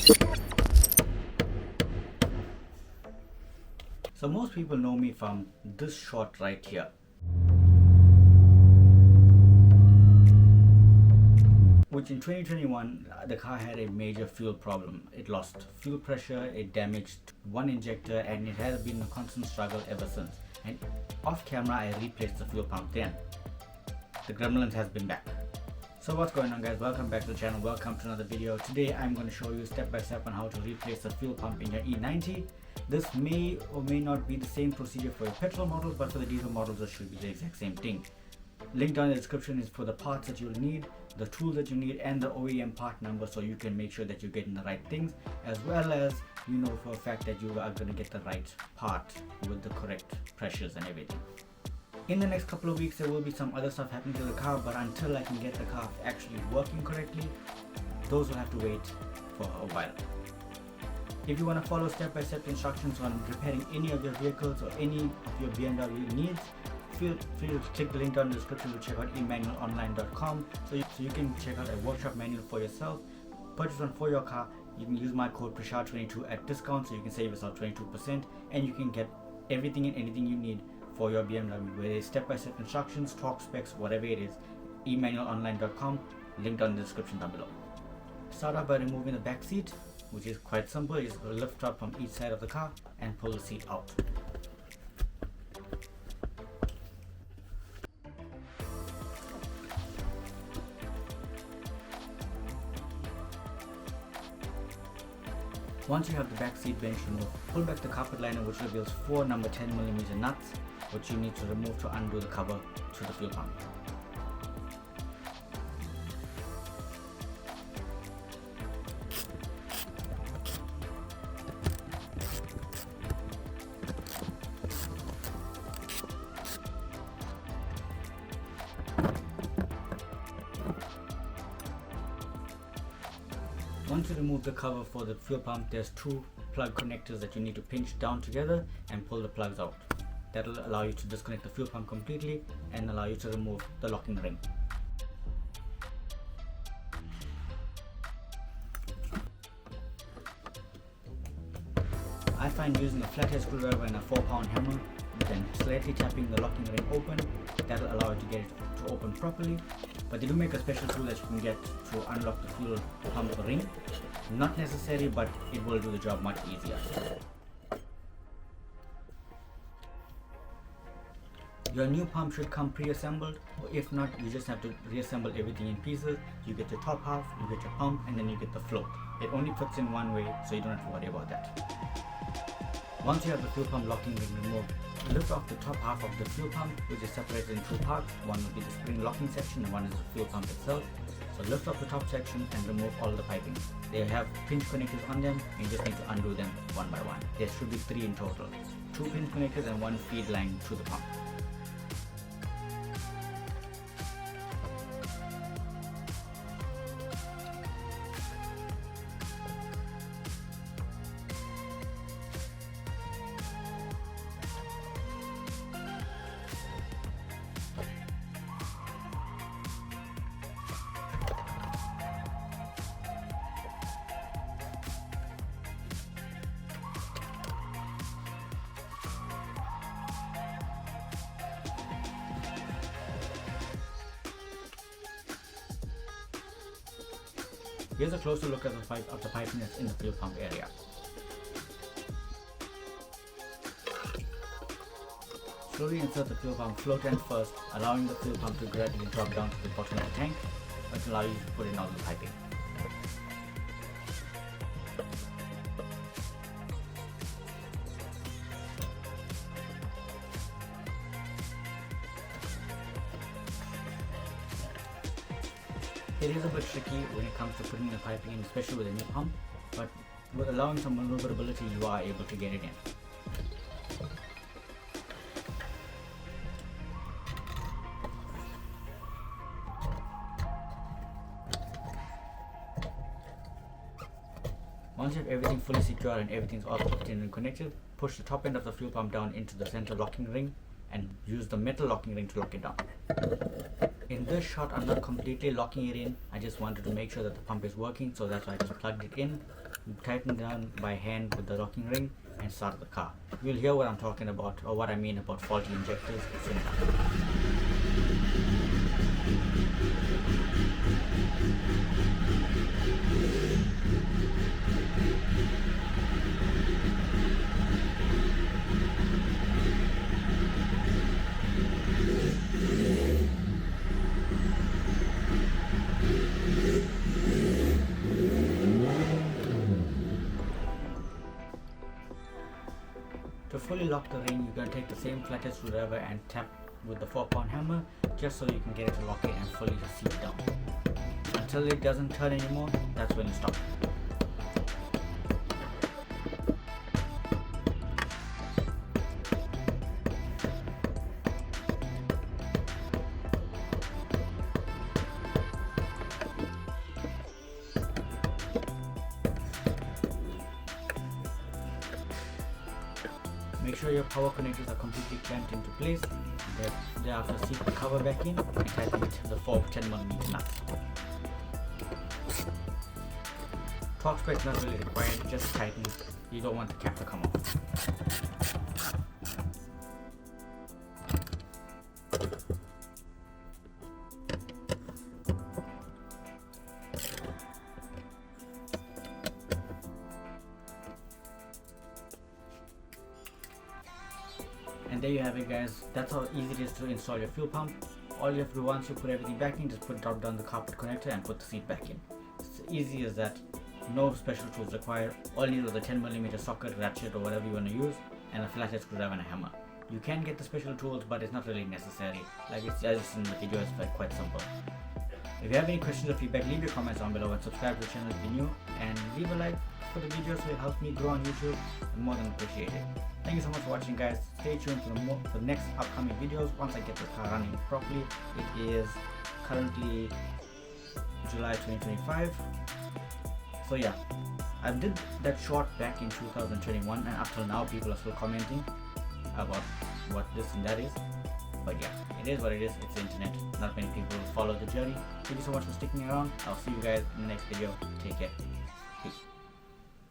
So most people know me from this shot right here. Which in 2021, the car had a major fuel problem. It lost fuel pressure, it damaged one injector, and it has been a constant struggle ever since. And off camera, I replaced the fuel pump then. The gremlins has been back. So what's going on, guys? Welcome back to the channel. Welcome to another video. Today I'm going to show you step by step on how to replace the fuel pump in your E90. This may or may not be the same procedure for your petrol model, but for the diesel models it should be the exact same thing. Link down in the description is for the parts that you'll need, the tools that you need, and the OEM part number, so you can make sure that you're getting the right things, as well as you know for a fact that you are going to get the right part with the correct pressures and everything. In the next couple of weeks there will be some other stuff happening to the car, but until I can get the car actually working correctly, those will have to wait for a while. If you want to follow step-by-step instructions on repairing any of your vehicles or any of your BMW needs, feel free to click the link down in the description to check out emanualonline.com so you can check out a workshop manual for yourself. Purchase one for your car. You can use my code Preshaan22 at discount, so you can save yourself 22%, and you can get everything and anything you need for your BMW, whether it's step-by-step instructions, talk specs, whatever it is. emanualonline.com, link down in the description down below. Start off by removing the back seat, which is quite simple. You just lift up from each side of the car and pull the seat out. Once you have the back seat bench removed, pull back the carpet liner, which reveals 4 number 10mm nuts, which you need to remove to undo the cover to the fuel pump. Once you remove the cover for the fuel pump, there's 2 plug connectors that you need to pinch down together and pull the plugs out. That will allow you to disconnect the fuel pump completely and allow you to remove the locking ring. I find using a flathead screwdriver and a 4-pound hammer, then slightly tapping the locking ring open, that will allow you to get it to open properly. But they do make a special tool that you can get to unlock the fuel pump ring. Not necessary, but it will do the job much easier. Your new pump should come pre-assembled, or if not, you just have to reassemble everything in pieces. You get your top half, you get your pump, and then you get the float. It only fits in one way, so you don't have to worry about that. Once you have the fuel pump locking ring removed, lift off the top half of the fuel pump, which is separated in 2 parts. One will be the spring locking section and one is the fuel pump itself. So lift off the top section and remove all the piping. They have pinch connectors on them, and you just need to undo them one by one. There should be 3 in total. 2 pinch connectors and 1 feed line to the pump. Here's a closer look at the piping that's in the fuel pump area. Slowly insert the fuel pump float end first, allowing the fuel pump to gradually drop down to the bottom of the tank, which allows you to put in all the piping. It is a bit tricky when it comes to putting the piping in, especially with a new pump, but with allowing some maneuverability, you are able to get it in. Once you have everything fully secured and everything's all hooked in and connected, push the top end of the fuel pump down into the center locking ring and use the metal locking ring to lock it down. In this shot, I'm not completely locking it in. I just wanted to make sure that the pump is working, so that's why I just plugged it in tighten down by hand with the locking ring and start the car. You'll hear what I'm talking about, or what I mean about faulty injectors soon enough. To fully lock the ring, you're going to take the same flathead screwdriver and tap with the 4-pound hammer, just so you can get it to lock it and fully seat down. Until it doesn't turn anymore, that's when you stop. Make sure your power connectors are completely clamped into place. Thereafter, seat the cover back in and tighten the 4 10mm nuts. Torque square is not really required, just tighten. You don't want the cap to come off. And there you have it, guys. That's how easy it is to install your fuel pump. All you have to do once you put everything back in, just drop down the carpet connector and put the seat back in. It's easy as that. No special tools required. All you need is a 10mm socket, ratchet, or whatever you want to use, and a flathead screwdriver and a hammer. You can get the special tools, but it's not really necessary. Like it's as in the video, it's quite simple. If you have any questions or feedback, leave your comments down below and subscribe to the channel if you're new, and leave a like for the video so it helps me grow on YouTube. I'm more than appreciate it. Thank you so much for watching, guys. Stay tuned for the next upcoming videos once I get the car running properly. It is currently July 2025. So yeah, I did that short back in 2021, and up till now people are still commenting about what this and that is. But yeah, it is what it is. It's the internet. Not many people follow the journey. Thank you so much for sticking around. I'll see you guys in the next video. Take care. Peace.